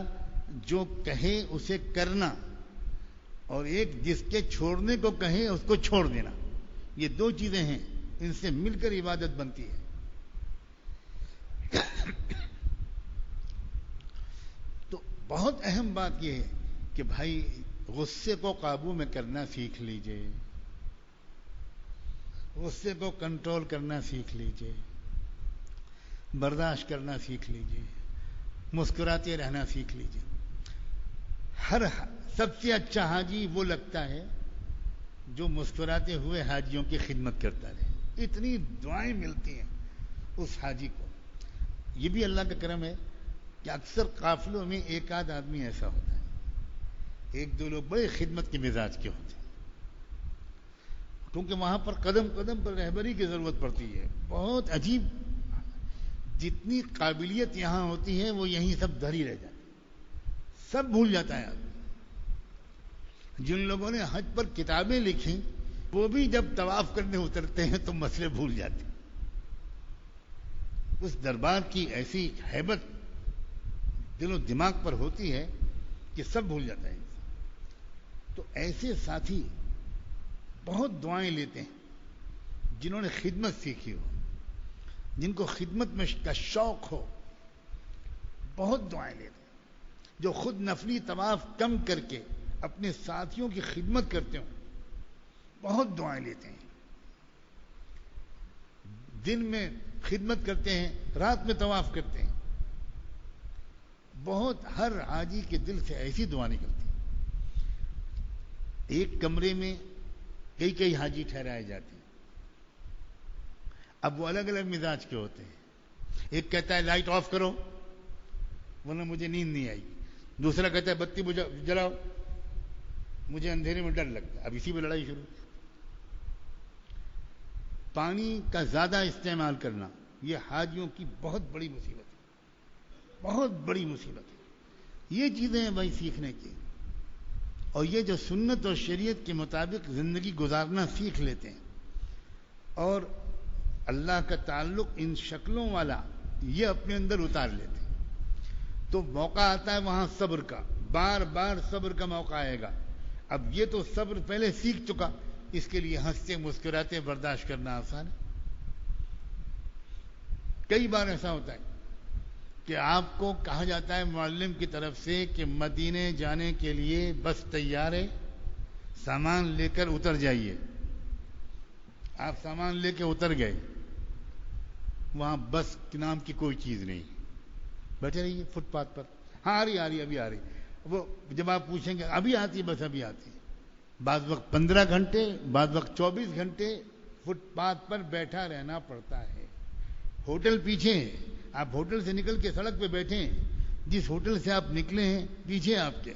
جو کہے اسے کرنا، اور ایک جس کے چھوڑنے کو کہے اس کو چھوڑ دینا۔ یہ 2 چیزیں ہیں، ان سے مل کر عبادت بنتی ہے۔ تو بہت اہم بات یہ ہے کہ بھائی غصے کو قابو میں کرنا سیکھ لیجئے، غصے کو کنٹرول کرنا سیکھ لیجئے، برداشت کرنا سیکھ لیجئے، مسکراتے رہنا سیکھ لیجئے۔ سب سے اچھا حاجی وہ لگتا ہے جو مسکراتے ہوئے حاجیوں کی خدمت کرتا رہے۔ اتنی دعائیں ملتی ہیں اس حاجی کو۔ یہ بھی اللہ کا کرم ہے کہ اکثر قافلوں میں ایک آدھ آدمی ایسا ہوتا ہے، 1-2 لوگ بڑے خدمت کے مزاج کے ہوتے ہیں، کیونکہ وہاں پر قدم قدم پر رہبری کی ضرورت پڑتی ہے۔ بہت عجیب، جتنی قابلیت یہاں ہوتی ہے وہ یہیں سب دھری رہ جاتی، سب بھول جاتا ہے آدمی۔ جن لوگوں نے حج پر کتابیں لکھی وہ بھی جب طواف کرنے اترتے ہیں تو مسئلے بھول جاتے ہیں۔ اس دربار کی ایسی ہیبت دل و دماغ پر ہوتی ہے کہ سب بھول جاتا ہے انسان۔ تو ایسے ساتھی بہت دعائیں لیتے ہیں جنہوں نے خدمت سیکھی ہو، جن کو خدمت میں کا شوق ہو، بہت دعائیں لیتے ہیں۔ جو خود نفلی طواف کم کر کے اپنے ساتھیوں کی خدمت کرتے ہوں، بہت دعائیں لیتے ہیں۔ دن میں خدمت کرتے ہیں، رات میں طواف کرتے ہیں۔ بہت ہر حاجی کے دل سے ایسی دعا نکلتی ہیں۔ ایک کمرے میں کئی حاجی ٹھہرائے جاتے ہیں، اب وہ الگ الگ مزاج کے ہوتے ہیں۔ ایک کہتا ہے لائٹ آف کرو ورنہ مجھے نیند نہیں آئی، دوسرا کہتا ہے بتی جلاؤ مجھے اندھیرے میں ڈر لگتا ہے۔ اب اسی پہ لڑائی شروع۔ پانی کا زیادہ استعمال کرنا یہ حاجیوں کی بہت بڑی مصیبت ہے، بہت بڑی مصیبت ہے۔ یہ چیزیں ہیں بھائی سیکھنے کی۔ اور یہ جو سنت اور شریعت کے مطابق زندگی گزارنا سیکھ لیتے ہیں اور اللہ کا تعلق ان شکلوں والا یہ اپنے اندر اتار لیتے ہیں، تو موقع آتا ہے وہاں صبر کا، بار بار صبر کا موقع آئے گا۔ اب یہ تو صبر پہلے سیکھ چکا، اس کے لیے ہنستے مسکراتے برداشت کرنا آسان ہے۔ کئی بار ایسا ہوتا ہے کہ آپ کو کہا جاتا ہے معلم کی طرف سے کہ مدینے جانے کے لیے بس تیار ہے، سامان لے کر اتر جائیے۔ آپ سامان لے کے اتر گئے، وہاں بس کے نام کی کوئی چیز نہیں، بیٹھے رہیے فٹ پاتھ پر۔ ہاں ابھی آ رہی۔ وہ جب آپ پوچھیں گے ابھی آتی ہے، بس ابھی آتی ہے۔ بعض وقت 15 گھنٹے، بعض وقت 24 گھنٹے فٹ پاتھ پر بیٹھا رہنا پڑتا ہے۔ ہوٹل پیچھے ہے، آپ ہوٹل سے نکل کے سڑک پہ بیٹھے ہیں، جس ہوٹل سے آپ نکلے ہیں پیچھے آپ کے،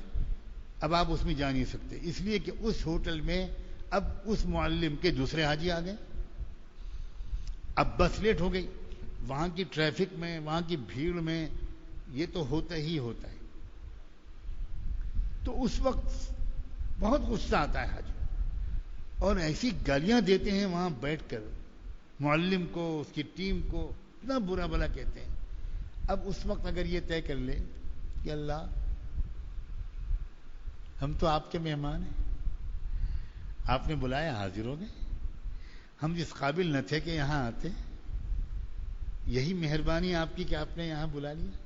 اب آپ اس میں جا نہیں سکتے، اس لیے کہ اس ہوٹل میں اب اس معلم کے دوسرے حاجی آ گئے، اب بس لیٹ ہو گئی، وہاں کی ٹریفک میں، وہاں کی بھیڑ میں یہ تو ہوتا ہی ہوتا ہے۔ تو اس وقت بہت غصہ آتا ہے حاجی، اور ایسی گالیاں دیتے ہیں وہاں بیٹھ کر معلم کو، اس کی ٹیم کو، اتنا برا بلا کہتے ہیں۔ اب اس وقت اگر یہ طے کر لے کہ اللہ ہم تو آپ کے مہمان ہیں، آپ نے بلایا حاضر ہو گئے، ہم جس قابل نہ تھے کہ یہاں آتے، یہی مہربانی آپ کی کہ آپ نے یہاں بلا لیا۔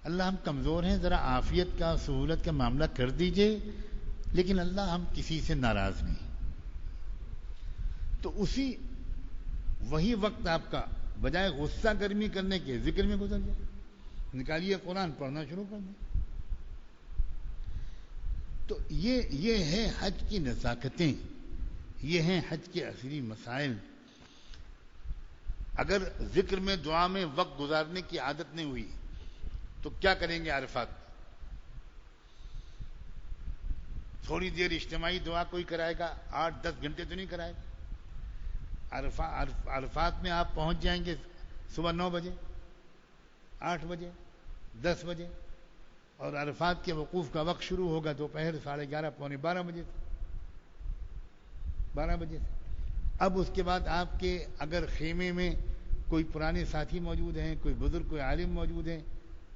اللہ ہم کمزور ہیں، ذرا عافیت کا، سہولت کا معاملہ کر دیجئے، لیکن اللہ ہم کسی سے ناراض نہیں۔ تو وہی وقت آپ کا بجائے غصہ گرمی کرنے کے ذکر میں گزر جائے، نکالیے قرآن پڑھنا شروع کر دیں۔ تو یہ ہے حج کی نزاکتیں، یہ ہیں حج کے اصلی مسائل۔ اگر ذکر میں، دعا میں وقت گزارنے کی عادت نہیں ہوئی تو کیا کریں گے عرفات؟ تھوڑی دیر اجتماعی دعا کوئی کرائے گا، 8-10 گھنٹے تو نہیں کرائے گا۔ عرفات میں آپ پہنچ جائیں گے صبح 9 بجے، 8 بجے، 10 بجے، اور عرفات کے وقوف کا وقت شروع ہوگا دوپہر 11:30 پونے 12 بجے سے، 12 بجے سے۔ اب اس کے بعد آپ کے اگر خیمے میں کوئی پرانے ساتھی موجود ہیں، کوئی بزرگ، کوئی عالم موجود ہیں،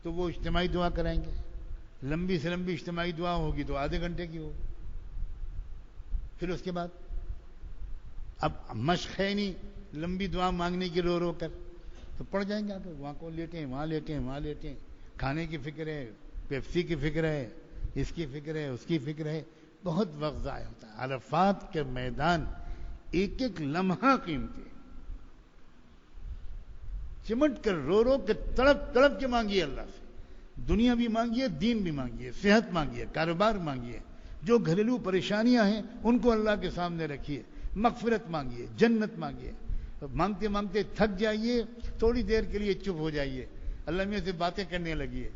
تو وہ اجتماعی دعا کرائیں گے۔ لمبی سے لمبی اجتماعی دعا ہوگی تو آدھے گھنٹے کی ہوگی۔ پھر اس کے بعد اب مشق ہے نہیں لمبی دعا مانگنے کی رو کر، تو پڑ جائیں گے آپ، وہاں کو لیٹیں، وہاں لیٹیں، وہاں لیٹیں، کھانے کی فکر ہے، پیپسی کی فکر ہے، اس کی فکر ہے، اس کی فکر ہے، بہت وقت ضائع ہوتا ہے۔ عرفات کے میدان ایک ایک لمحہ قیمتی، چمٹ کر رو کے تڑپ کے مانگیے اللہ سے، دنیا بھی مانگیے، دین بھی مانگیے، صحت مانگیے، کاروبار مانگیے، جو گھریلو پریشانیاں ہیں ان کو اللہ کے سامنے رکھیے، مغفرت مانگیے، جنت مانگیے۔ مانگتے مانگتے تھک جائیے، تھوڑی دیر کے لیے چپ ہو جائیے، اللہ میں سے باتیں کرنے لگیے،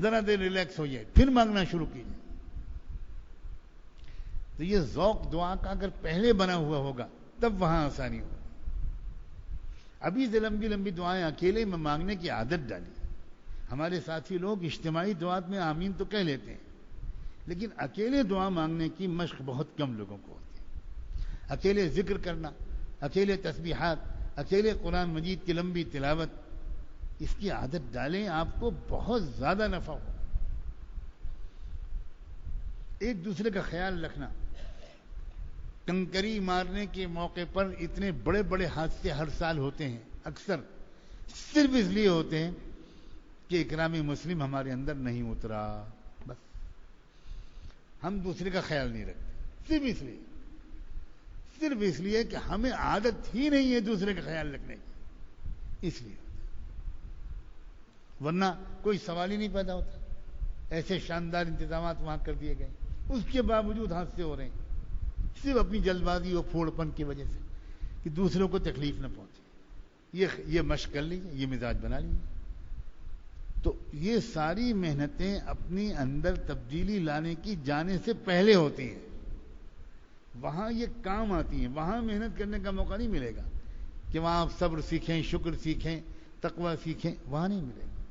ذرا دیر ریلیکس ہو جائے، پھر مانگنا شروع کیجیے۔ تو یہ ذوق دعا کا اگر پہلے بنا ہوا ہوگا تب وہاں آسانی ہوگی۔ ابھی سے لمبی لمبی دعائیں اکیلے میں مانگنے کی عادت ڈالی۔ ہمارے ساتھی لوگ اجتماعی دعات میں آمین تو کہہ لیتے ہیں، لیکن اکیلے دعا مانگنے کی مشق بہت کم لوگوں کو ہوتی ہے۔ اکیلے ذکر کرنا، اکیلے تسبیحات، اکیلے قرآن مجید کی لمبی تلاوت، اس کی عادت ڈالیں، آپ کو بہت زیادہ نفع ہو۔ ایک دوسرے کا خیال رکھنا۔ کنکری مارنے کے موقع پر اتنے بڑے بڑے حادثے ہر سال ہوتے ہیں، اکثر صرف اس لیے ہوتے ہیں کہ اکرام مسلم ہمارے اندر نہیں اترا، بس ہم دوسرے کا خیال نہیں رکھتے، صرف اس لیے کہ ہمیں عادت ہی نہیں ہے دوسرے کا خیال رکھنے کی، اس لیے، ورنہ کوئی سوال ہی نہیں پیدا ہوتا۔ ایسے شاندار انتظامات وہاں کر دیے گئے، اس کے باوجود حادثے ہو رہے ہیں، صرف اپنی جلد بازی اور پھوڑ پن کی وجہ سے کہ دوسروں کو تکلیف نہ پہنچے۔ یہ مشق کر لیجیے، یہ مزاج بنا لیجیے۔ تو یہ ساری محنتیں اپنی اندر تبدیلی لانے کی جانے سے پہلے ہوتی ہیں، وہاں یہ کام آتی ہیں، وہاں محنت کرنے کا موقع نہیں ملے گا کہ وہاں آپ صبر سیکھیں، شکر سیکھیں، تقوی سیکھیں، وہاں نہیں ملے گا۔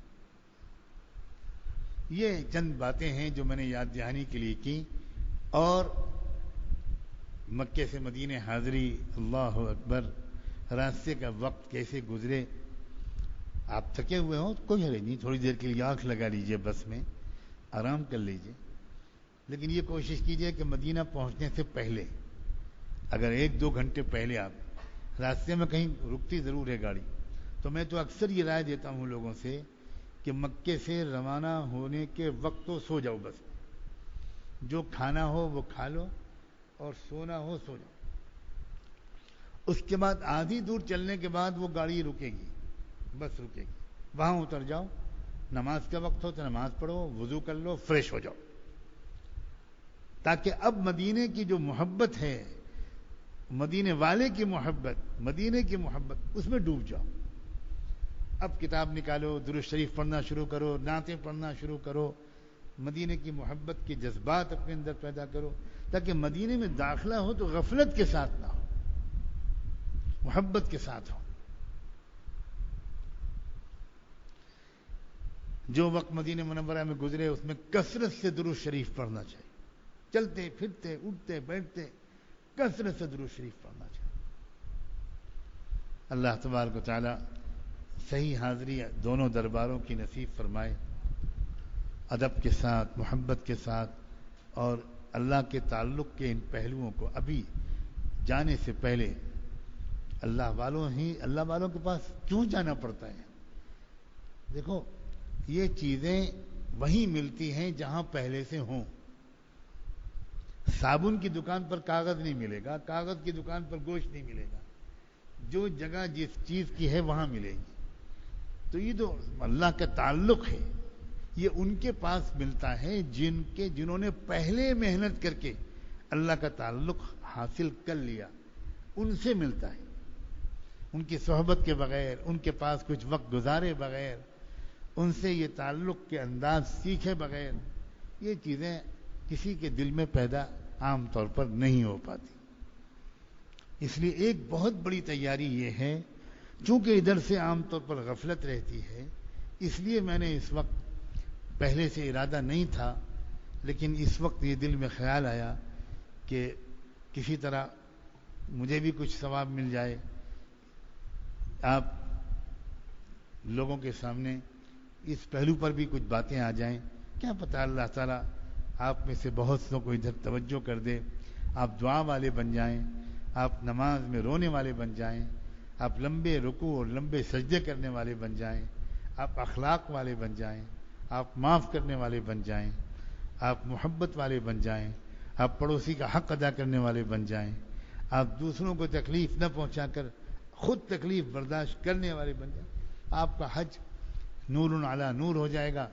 یہ چند باتیں ہیں جو میں نے یاد دہانی کے لیے کی اور مکے سے مدینے حاضری، اللہ اکبر، راستے کا وقت کیسے گزرے. آپ تھکے ہوئے ہوں کوئی حرج نہیں، تھوڑی دیر کے لیے آنکھ لگا لیجئے، بس میں آرام کر لیجئے، لیکن یہ کوشش کیجئے کہ مدینہ پہنچنے سے پہلے، اگر 1-2 گھنٹے پہلے آپ راستے میں کہیں رکتی ضرور ہے گاڑی، تو میں تو اکثر یہ رائے دیتا ہوں لوگوں سے کہ مکے سے روانہ ہونے کے وقت تو سو جاؤ، بس جو کھانا ہو وہ کھا لو اور سونا ہو سو جاؤ. اس کے بعد آدھی دور چلنے کے بعد وہ گاڑی رکے گی، بس رکے گی، وہاں اتر جاؤ، نماز کا وقت ہو تو نماز پڑھو، وضو کر لو، فریش ہو جاؤ، تاکہ اب مدینے کی جو محبت ہے، مدینے والے کی محبت، مدینے کی محبت، اس میں ڈوب جاؤ. اب کتاب نکالو، درود شریف پڑھنا شروع کرو، نعتیں پڑھنا شروع کرو، مدینے کی محبت کے جذبات اپنے اندر پیدا کرو، تاکہ مدینے میں داخلہ ہو تو غفلت کے ساتھ نہ ہو، محبت کے ساتھ ہو. جو وقت مدینہ منورہ میں گزرے اس میں کثرت سے درود شریف پڑھنا چاہیے، چلتے پھرتے اٹھتے بیٹھتے کثرت سے درود شریف پڑھنا چاہیے. اللہ تبارک و تعالی صحیح حاضری دونوں درباروں کی نصیب فرمائے، ادب کے ساتھ، محبت کے ساتھ، اور اللہ کے تعلق کے ان پہلوؤں کو ابھی جانے سے پہلے اللہ والوں کے پاس کیوں جانا پڑتا ہے؟ دیکھو، یہ چیزیں وہیں ملتی ہیں جہاں پہلے سے ہوں. صابن کی دکان پر کاغذ نہیں ملے گا، کاغذ کی دکان پر گوشت نہیں ملے گا، جو جگہ جس چیز کی ہے وہاں ملے گی. تو یہ تو اللہ کا تعلق ہے، یہ ان کے پاس ملتا ہے جنہوں نے پہلے محنت کر کے اللہ کا تعلق حاصل کر لیا، ان سے ملتا ہے. ان کی صحبت کے بغیر، ان کے پاس کچھ وقت گزارے بغیر، ان سے یہ تعلق کے انداز سیکھے بغیر یہ چیزیں کسی کے دل میں پیدا عام طور پر نہیں ہو پاتی. اس لیے ایک بہت بڑی تیاری یہ ہے، چونکہ ادھر سے عام طور پر غفلت رہتی ہے، اس لیے میں نے اس وقت، پہلے سے ارادہ نہیں تھا لیکن اس وقت یہ دل میں خیال آیا کہ کسی طرح مجھے بھی کچھ ثواب مل جائے، آپ لوگوں کے سامنے اس پہلو پر بھی کچھ باتیں آ جائیں. کیا پتہ اللہ تعالیٰ آپ میں سے بہت سو کو ادھر توجہ کر دے، آپ دعا والے بن جائیں، آپ نماز میں رونے والے بن جائیں، آپ لمبے رکوع اور لمبے سجدے کرنے والے بن جائیں، آپ اخلاق والے بن جائیں، آپ معاف کرنے والے بن جائیں، آپ محبت والے بن جائیں، آپ پڑوسی کا حق ادا کرنے والے بن جائیں، آپ دوسروں کو تکلیف نہ پہنچا کر خود تکلیف برداشت کرنے والے بن جائیں. آپ کا حج نور علی نور ہو جائے گا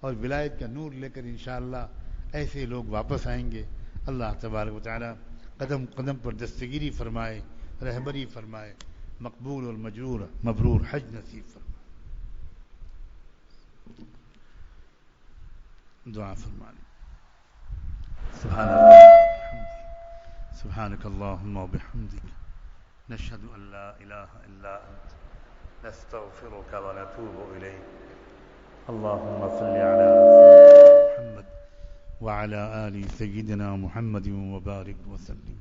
اور ولایت کا نور لے کر انشاءاللہ ایسے لوگ واپس آئیں گے. اللہ تبارک و تعالی قدم قدم پر دستگیری فرمائے، رہبری فرمائے، مقبول اور مبرور حج نصیب فرمائے. دعا فرمائے. سبحانك اللهم وبحمدك نشهد أن لا إله إلا أنت نستغفرك ونتوب إليك. اللهم صل على سيدنا محمد وعلى آل سيدنا محمد وبارك وسلم.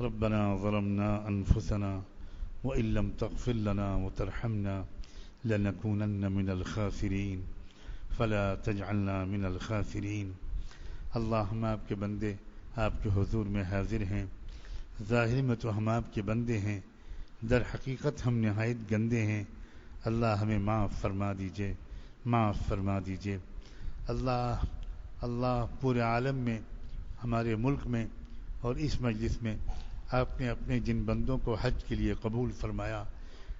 ربنا ظلمنا أنفسنا وإن لم تغفر لنا وترحمنا لنكونن من الخاسرين فلا تجعلنا من الخاسرين. اللہ، ہم آپ کے بندے آپ کے حضور میں حاضر ہیں، ظاہر میں تو ہم آپ کے بندے ہیں، در حقیقت ہم نہایت گندے ہیں. اللہ ہمیں معاف فرما دیجئے، معاف فرما دیجئے. اللہ پورے عالم میں، ہمارے ملک میں اور اس مجلس میں آپ نے اپنے جن بندوں کو حج کے لیے قبول فرمایا،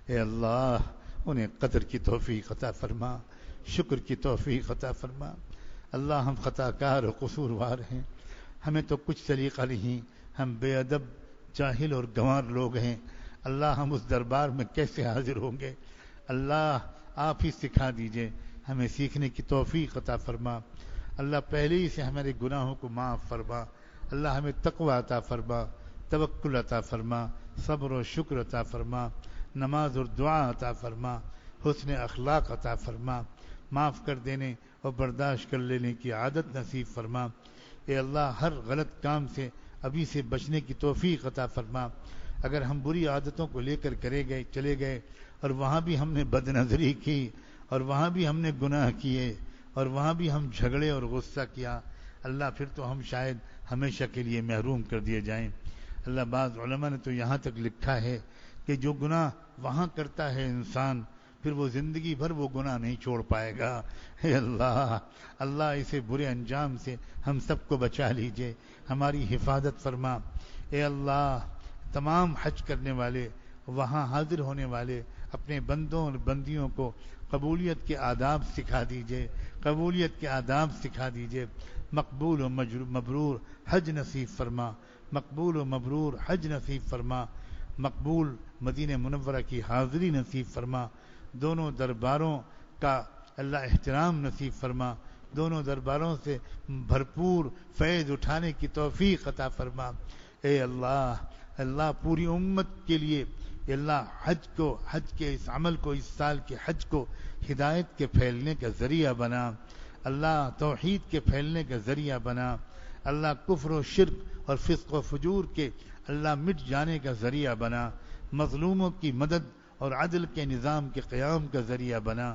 اے اللہ انہیں قدر کی توفیق عطا فرما، شکر کی توفیق عطا فرما. اللہ ہم خطا کار و قصوروار ہیں، ہمیں تو کچھ طریقہ نہیں، ہم بے ادب، جاہل اور گنوار لوگ ہیں. اللہ ہم اس دربار میں کیسے حاضر ہوں گے؟ اللہ آپ ہی سکھا دیجئے، ہمیں سیکھنے کی توفیق عطا فرما. اللہ پہلے ہی سے ہمارے گناہوں کو معاف فرما. اللہ ہمیں تقوی عطا فرما، توکل عطا فرما، صبر و شکر عطا فرما، نماز اور دعا عطا فرما، حسن اخلاق عطا فرما، معاف کر دینے اور برداشت کر لینے کی عادت نصیب فرما. اے اللہ ہر غلط کام سے ابھی سے بچنے کی توفیق عطا فرما. اگر ہم بری عادتوں کو لے کر چلے گئے اور وہاں بھی ہم نے بد نظری کی اور وہاں بھی ہم نے گناہ کیے اور وہاں بھی ہم جھگڑے اور غصہ کیا، اللہ پھر تو ہم شاید ہمیشہ کے لیے محروم کر دیے جائیں. اللہ بعض علماء نے تو یہاں تک لکھا ہے کہ جو گناہ وہاں کرتا ہے انسان پھر وہ زندگی بھر وہ گناہ نہیں چھوڑ پائے گا. اے اللہ، اللہ اسے برے انجام سے ہم سب کو بچا لیجئے، ہماری حفاظت فرما. اے اللہ تمام حج کرنے والے، وہاں حاضر ہونے والے اپنے بندوں اور بندیوں کو قبولیت کے آداب سکھا دیجئے، قبولیت کے آداب سکھا دیجئے. مقبول و مبرور حج نصیب فرما، مقبول و مبرور حج نصیب فرما، مقبول مدینہ منورہ کی حاضری نصیب فرما. دونوں درباروں کا اللہ احترام نصیب فرما، دونوں درباروں سے بھرپور فیض اٹھانے کی توفیق عطا فرما. اے اللہ، اللہ پوری امت کے لیے اللہ حج کے اس عمل کو، اس سال کے حج کو ہدایت کے پھیلنے کا ذریعہ بنا. اللہ توحید کے پھیلنے کا ذریعہ بنا. اللہ کفر و شرک اور فسق و فجور کے اللہ مٹ جانے کا ذریعہ بنا. مظلوموں کی مدد اور عدل کے نظام کے قیام کا ذریعہ بنا.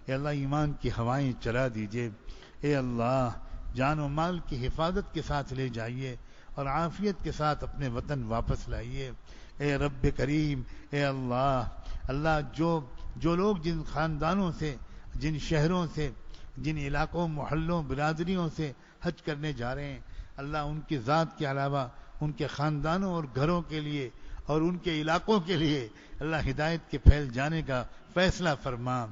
اے اللہ ایمان کی ہوائیں چلا دیجئے. اے اللہ جان و مال کی حفاظت کے ساتھ لے جائیے اور عافیت کے ساتھ اپنے وطن واپس لائیے. اے رب کریم، اے اللہ، اللہ جو لوگ جن خاندانوں سے، جن شہروں سے، جن علاقوں، محلوں، برادریوں سے حج کرنے جا رہے ہیں، اللہ ان کی ذات کے علاوہ ان کے خاندانوں اور گھروں کے لیے اور ان کے علاقوں کے لیے اللہ ہدایت کے پھیل جانے کا فیصلہ فرما،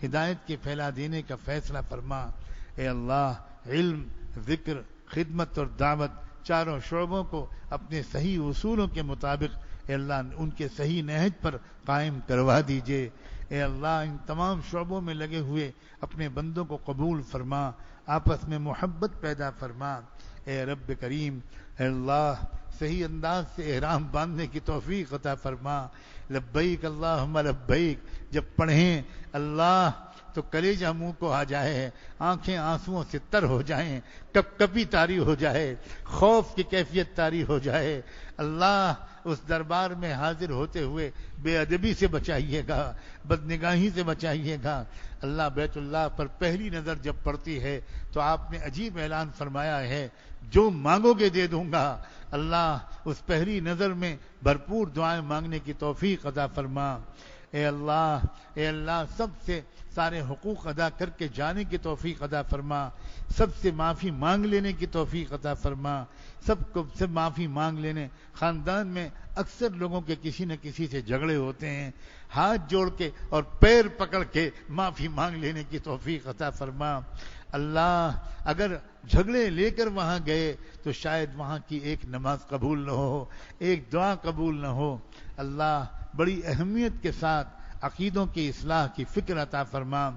ہدایت کے پھیلا دینے کا فیصلہ فرما. اے اللہ علم، ذکر، خدمت اور دعوت چاروں شعبوں کو اپنے صحیح اصولوں کے مطابق اے اللہ ان کے صحیح نہج پر قائم کروا دیجئے. اے اللہ ان تمام شعبوں میں لگے ہوئے اپنے بندوں کو قبول فرما، آپس میں محبت پیدا فرما. اے رب کریم، اے اللہ صحیح انداز سے احرام باندھنے کی توفیق عطا فرما. لبیک اللہم لبیک جب پڑھیں اللہ تو کلیجہ منہ کو آ جائے، آنکھیں آنسوؤں سے تر ہو جائیں، کپ کپی طاری ہو جائے، خوف کی کیفیت طاری ہو جائے. اللہ اس دربار میں حاضر ہوتے ہوئے بے ادبی سے بچائیے گا، بدنگاہی سے بچائیے گا. اللہ بیت اللہ پر پہلی نظر جب پڑتی ہے تو آپ نے عجیب اعلان فرمایا ہے، جو مانگو گے دے دوں گا. اللہ اس پہلی نظر میں بھرپور دعائیں مانگنے کی توفیق عطا فرما. اے اللہ سب سے سارے حقوق ادا کر کے جانے کی توفیق عطا فرما، سب سے معافی مانگ لینے کی توفیق عطا فرما. سب کو معافی مانگ لینے، خاندان میں اکثر لوگوں کے کسی نہ کسی سے جھگڑے ہوتے ہیں، ہاتھ جوڑ کے اور پیر پکڑ کے معافی مانگ لینے کی توفیق عطا فرما. اللہ اگر جھگڑے لے کر وہاں گئے تو شاید وہاں کی ایک نماز قبول نہ ہو، ایک دعا قبول نہ ہو. اللہ بڑی اہمیت کے ساتھ عقیدوں کی اصلاح کی فکر عطا فرما،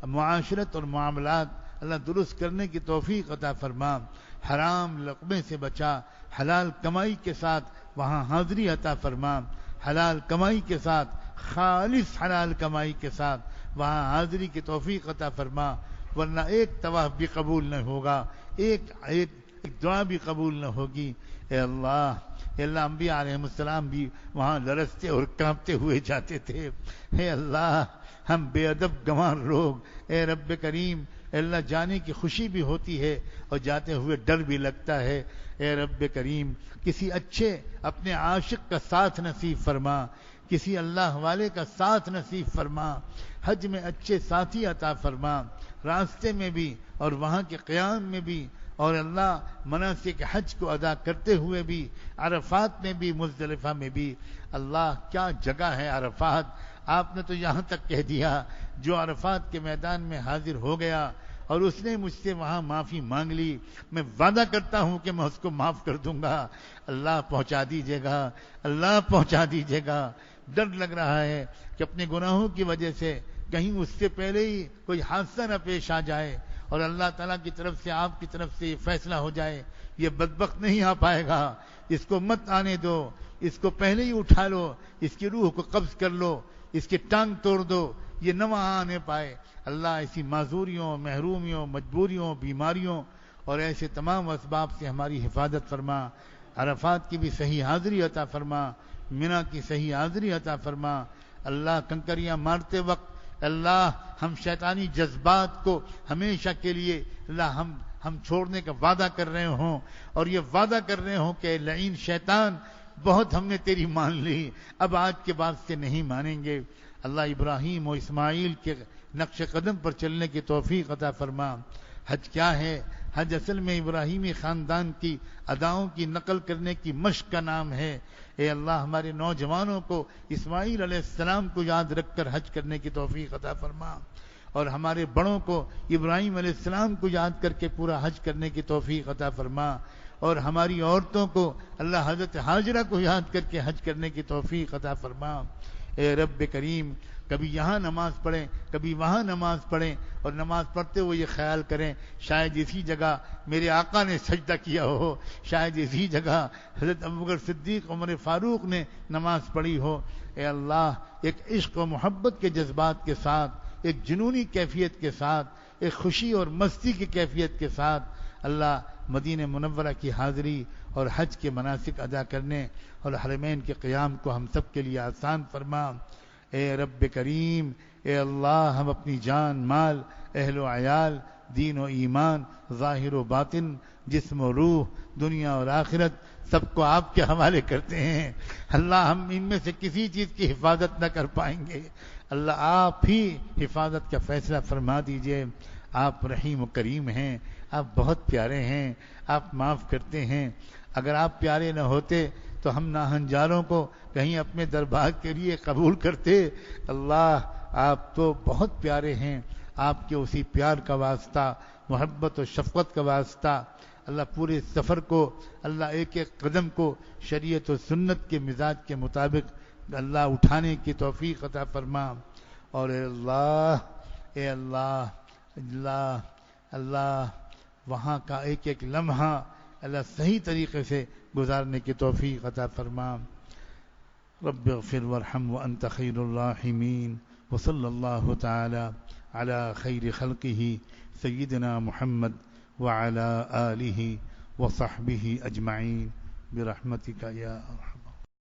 معاشرت اور معاملات اللہ درست کرنے کی توفیق عطا فرما. حرام لقمے سے بچا، حلال کمائی کے ساتھ وہاں حاضری عطا فرما، حلال کمائی کے ساتھ، خالص حلال کمائی کے ساتھ وہاں حاضری کی توفیق عطا فرما. ورنہ ایک طواف بھی قبول نہ ہوگا، ایک دعا بھی قبول نہ ہوگی. اے اللہ انبیاء علیہ السلام بھی وہاں لرزتے اور کانپتے ہوئے جاتے تھے. اے اللہ ہم بے ادب گنوار لوگ، اے رب کریم، اے اللہ جانے کی خوشی بھی ہوتی ہے اور جاتے ہوئے ڈر بھی لگتا ہے. اے رب کریم کسی اچھے اپنے عاشق کا ساتھ نصیب فرما، کسی اللہ والے کا ساتھ نصیب فرما، حج میں اچھے ساتھی عطا فرما، راستے میں بھی اور وہاں کے قیام میں بھی، اور اللہ مناسک حج کو ادا کرتے ہوئے بھی، عرفات میں بھی، مزدلفہ میں بھی. اللہ کیا جگہ ہے عرفات! آپ نے تو یہاں تک کہہ دیا جو عرفات کے میدان میں حاضر ہو گیا اور اس نے مجھ سے وہاں معافی مانگ لی، میں وعدہ کرتا ہوں کہ میں اس کو معاف کر دوں گا. اللہ پہنچا دیجیے گا، اللہ پہنچا دیجیے گا. ڈر لگ رہا ہے کہ اپنے گناہوں کی وجہ سے کہیں اس سے پہلے ہی کوئی حادثہ نہ پیش آ جائے اور اللہ تعالیٰ کی طرف سے، آپ کی طرف سے یہ فیصلہ ہو جائے یہ بدبخت نہیں آ پائے گا، اس کو مت آنے دو، اس کو پہلے ہی اٹھا لو، اس کی روح کو قبض کر لو، اس کی ٹانگ توڑ دو، یہ نہ وہاں آنے پائے. اللہ ایسی معذوریوں، محرومیوں، مجبوریوں، بیماریوں اور ایسے تمام اسباب سے ہماری حفاظت فرما. عرفات کی بھی صحیح حاضری عطا فرما, منی کی صحیح حاضری عطا فرما. اللہ کنکریاں مارتے وقت اللہ ہم شیطانی جذبات کو ہمیشہ کے لیے اللہ ہم چھوڑنے کا وعدہ کر رہے ہوں, اور یہ وعدہ کر رہے ہوں کہ لعین شیطان بہت ہم نے تیری مان لی, اب آج کے بعد سے نہیں مانیں گے. اللہ ابراہیم و اسماعیل کے نقش قدم پر چلنے کی توفیق عطا فرما. حج کیا ہے؟ حج اصل میں ابراہیمی خاندان کی اداؤں کی نقل کرنے کی مشق کا نام ہے. اے اللہ ہمارے نوجوانوں کو اسماعیل علیہ السلام کو یاد رکھ کر حج کرنے کی توفیق عطا فرما, اور ہمارے بڑوں کو ابراہیم علیہ السلام کو یاد کر کے پورا حج کرنے کی توفیق عطا فرما, اور ہماری عورتوں کو اللہ حضرت ہاجرہ کو یاد کر کے حج کرنے کی توفیق عطا فرما. اے رب کریم, کبھی یہاں نماز پڑھیں کبھی وہاں نماز پڑھیں, اور نماز پڑھتے ہوئے یہ خیال کریں شاید اسی جگہ میرے آقا نے سجدہ کیا ہو, شاید اسی جگہ حضرت ابوبکر صدیق عمر فاروق نے نماز پڑھی ہو. اے اللہ, ایک عشق و محبت کے جذبات کے ساتھ, ایک جنونی کیفیت کے ساتھ, ایک خوشی اور مستی کی کیفیت کے ساتھ اللہ مدینہ منورہ کی حاضری اور حج کے مناسک ادا کرنے اور حرمین کے قیام کو ہم سب کے لیے آسان فرما. اے رب کریم, اے اللہ, ہم اپنی جان, مال, اہل و عیال, دین و ایمان, ظاہر و باطن, جسم و روح, دنیا اور آخرت سب کو آپ کے حوالے کرتے ہیں. اللہ ہم ان میں سے کسی چیز کی حفاظت نہ کر پائیں گے. اللہ آپ ہی حفاظت کا فیصلہ فرما دیجئے. آپ رحیم و کریم ہیں, آپ بہت پیارے ہیں, آپ معاف کرتے ہیں. اگر آپ پیارے نہ ہوتے تو ہم ناہنجاروں کو کہیں اپنے دربار کے لیے قبول کرتے. اللہ آپ تو بہت پیارے ہیں, آپ کے اسی پیار کا واسطہ, محبت و شفقت کا واسطہ اللہ پورے سفر کو, اللہ ایک ایک قدم کو شریعت و سنت کے مزاج کے مطابق اللہ اٹھانے کی توفیق عطا فرما. اور اے اللہ, اے اللہ, اللہ اللہ وہاں کا ایک ایک لمحہ اللہ صحیح طریقے سے گزارنے کی توفیق عطا فرما. رب اغفر وارحم وانت خیر الراحمین, وصلی اللہ تعالی علی خیر خلقہ سیدنا محمد وعلی آلہ وصحبہ اجمعین برحمتک یا ارحم.